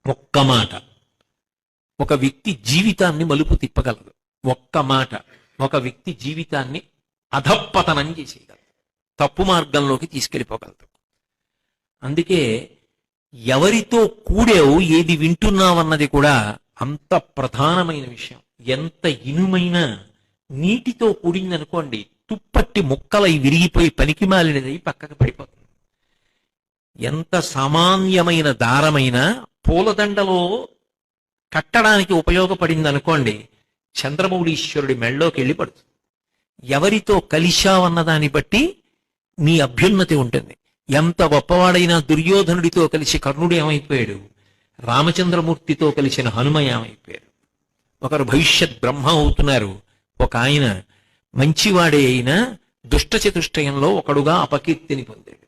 ఒక్క మాట ఒక వ్యక్తి జీవితాన్ని మలుపు తిప్పగలదు. ఒక్క మాట ఒక వ్యక్తి జీవితాన్ని అధప్పతనం చేసేయగలదు, తప్పు మార్గంలోకి తీసుకెళ్ళిపోగలదు. అందుకే ఎవరితో కూడేవు, ఏది వింటున్నావన్నది కూడా అంత ప్రధానమైన విషయం. ఎంత ఇనుమైన నీటితో కూడిందనుకోండి, తుప్పట్టి ముక్కలై విరిగిపోయి పనికిమాలినదై పక్కకు పడిపోతుంది. ఎంత సామాన్యమైన దారమైన పూలదండలో కట్టడానికి ఉపయోగపడింది అనుకోండి, చంద్రమౌళీశ్వరుడి మెళ్ళలోకి వెళ్ళి పడుతుంది. ఎవరితో కలిశావన్న దాన్ని బట్టి నీ అభ్యున్నతి ఉంటుంది. ఎంత గొప్పవాడైనా దుర్యోధనుడితో కలిసి కర్ణుడు ఏమైపోయాడు, రామచంద్రమూర్తితో కలిసిన హనుమ ఏమైపోయారు. ఒకరు భవిష్యత్ బ్రహ్మ అవుతున్నారు, ఒక ఆయన మంచివాడే అయినా దుష్ట చతుష్టయంలో ఒకడుగా అపకీర్తిని పొందాడు.